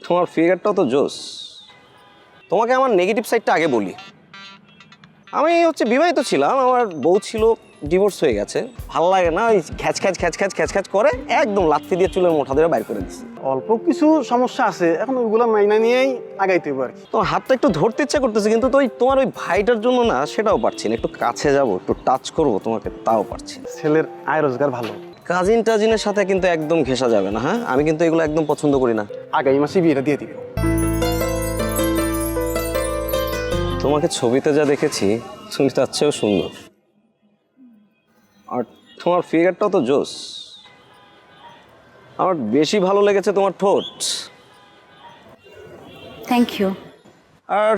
তোমার ফিগারটাও তো জোস। তোমাকে আমার নেগেটিভ সাইডটা আগে বলি। আমি বিবাহিত ছিলাম, আমার বউ ছিল, ডিভোর্স হয়ে গেছে। ভালো লাগে না, ওই খ্যাচ খ্যাচ খ্যাচ খ্যাচ খ্যাচ খ্যাচ করে একদম লাথি দিয়ে চুলের মোটা ধরে বাইর করে দিচ্ছি। অল্প কিছু সমস্যা আছে, এখন ওইগুলো মাইনা নিয়েই আগাইতে হবে আর কি। তোমার হাতটা একটু ধরতে ইচ্ছা করতেছে, কিন্তু তো তোমার ওই ভাইটার জন্য না, সেটাও পারছি না। একটু কাছে যাব, একটু টাচ করবো তোমাকে, তাও পারছি না। ছেলের আয় রোজগার ভালো, কাজিন টাজিনের সাথে কিন্তু একদম ঘেঁষা যাবে না। হ্যাঁ, আমি কিন্তু এগুলো একদম পছন্দ করি না। আগামী মাসে বিয়েটা দিয়ে দিব। তোমাকে ছবিতে যা দেখেছি তুমি তার চেয়েও সুন্দর, আর তোমার ফিগারটাও তো জোস। আমার বেশি ভালো লেগেছে তোমার ঠোঁট। Thank you. আর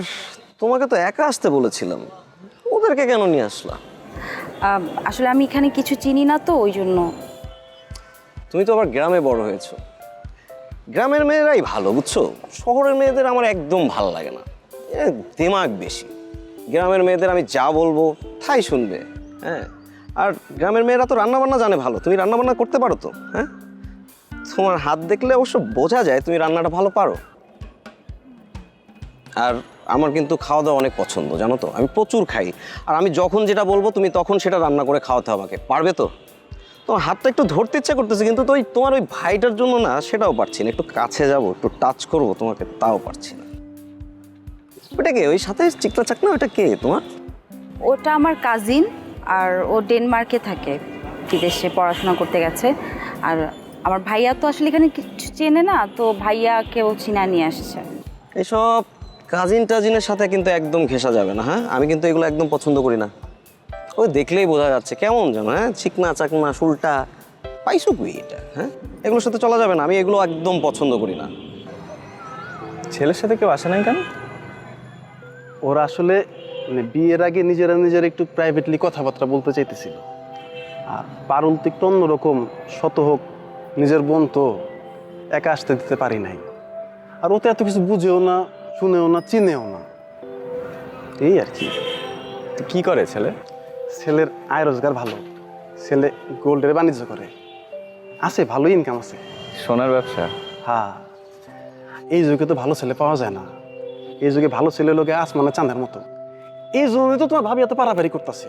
তোমাকে তো একা আসতে বলেছিলাম, ওদেরকে কেন নিয়ে আসলা? আসলে আমি এখানে কিছু চিনি না তো, ওই জন্য। তুমি তো আবার গ্রামে বড় হয়েছো। গ্রামের মেয়েরাই ভালো, বুঝছো? শহরের মেয়েদের আমার একদম ভালো লাগে না, দিমাগ বেশি। গ্রামের মেয়েদের আমি যা বলবো তাই শুনবে। হ্যাঁ, আর গ্রামের মেয়েরা তো রান্নাবান্না জানে ভালো। তুমি রান্নাবান্না করতে পারো তো? হ্যাঁ, তোমার হাত দেখলে অবশ্য বোঝা যায় তুমি রান্নাটা ভালো পারো। আর আমার কিন্তু খাওয়া দাওয়া অনেক পছন্দ, জানো তো? আমি প্রচুর খাই, আর আমি যখন যেটা বলবো তুমি তখন সেটা রান্না করে খাওয়াতে হবে আমাকে। পারবে তো? তোমার হাতটা একটু ধরতে ইচ্ছা করতেছে, কিন্তু তো তোমার ওই ভাইটার জন্য না, সেটাও পারছি না। একটু কাছে যাব, একটু টাচ করবো তোমাকে, তাও পারছি না। ওটা কে ওই সাথে চিকনা চাকনা? ওটা কে তোমার? ওটা আমার কাজিন, আর ও ডেনমার্কে থাকে, বিদেশে পড়াশোনা করতে গেছে। আর আমার ভাইয়া তো আসলে এখানে কিছু চেনে না, তো ভাইয়াকেও চিনা নিয়ে আসছে। এসব কাজিন টাজিনের সাথে কিন্তু একদম ঘেঁষা যাবে না। হ্যাঁ, আমি কিন্তু এগুলো একদম পছন্দ করি না। ওই দেখলেই বোঝা যাচ্ছে কেমন যেন, হ্যাঁ, চিকনা চাকনা সুলটা পাইছো কি এটা? হ্যাঁ, এগুলোর সাথে চলা যাবে না, আমি এগুলো একদম পছন্দ করি না। ছেলের সাথে কেউ আসে নাই কেন? ওরা আসলে বিয়ের আগে নিজেরা একটু প্রাইভেটলি কথাবার্তা বলতে চাইতেছিল। আর পারুল তো একটু অন্যরকম, শত হোক নিজের বোন তো, একা আসতে দিতে পারি নাই। আর ও তো এত কিছু বুঝেও না, শুনেও না, চিনেও না, এই আর কি। তো কি করে ছেলে? ছেলের আয় রোজগার ভালো, ছেলে গোল্ডের বাণিজ্য করে, আছে ভালো ইনকাম আছে। সোনার ব্যবসা? হ্যাঁ, এই যুগে তো ভালো ছেলে পাওয়া যায় না। এই যুগে ভালো ছেলে লোকে আসমানে চাঁদের মতো। এই জন্যই তো তোমার ভাবি এত পারাপারি করতেছে,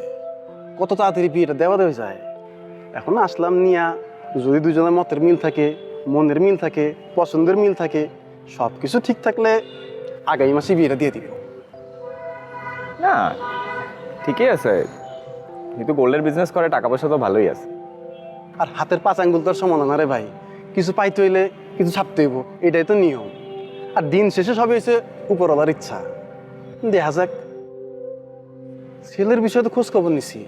কত তাড়াতাড়ি বিয়েটা দেওয়া যায়। এখন আসলাম নিয়া, যদি দুজনের মতের মিল থাকে, মনের মিল থাকে, পছন্দের মিল থাকে, সব কিছু ঠিক থাকলে আগামী মাসে বিয়েটা দিয়ে দিব। না, ঠিকই আছে, কিন্তু গোল্ডের বিজনেস করে, টাকা পয়সা তো ভালোই আছে। আর হাতের পাঁচ আঙ্গুল তো আর সমান না রে ভাই, কিছু পাইতে হইলে কিছু ছাপতে হইব, এটাই তো নিয়ম। আর দিন শেষে সবই হয়েছে উপরওয়ালার ইচ্ছা। দেখা যাক। ছেলের বিষয়ে তো খোঁজ খবর নিছি,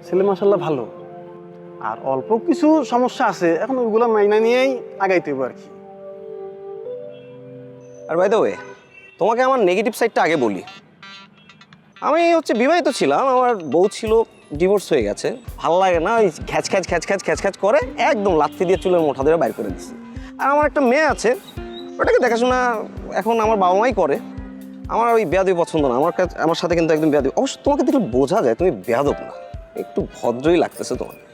ছেলে মাসাল্লাহ ভালো। আর অল্প কিছু সমস্যা আছে, এখন ওইগুলো মাইনা নিয়েই আগাইতে হইব আর কি। আর বাই দ্য ওয়ে, তোমাকে আমার নেগেটিভ সাইডটা আগে বলি। আমি বিবাহিত ছিলাম, আমার বউ ছিল, ডিভোর্স হয়ে গেছে। ভালো লাগে না, ওই খ্যাচ খ্যাচ খ্যাচ খ্যাচ খ্যাচ খ্যাচ করে একদম লাথি দিয়ে চুলের মোটা ধরে বাইর করে দিচ্ছি। আর আমার একটা মেয়ে আছে, ওটাকে দেখাশোনা এখন আমার বাবা মাই করে। আমার ওই বেয়াদবি পছন্দ না, আমার সাথে কিন্তু একদম বেয়াদবি। অবশ্য তোমাকে দেখলে বোঝা যায় তুমি বেয়াদব না, একটু ভদ্রই লাগতেছে তোমাকে।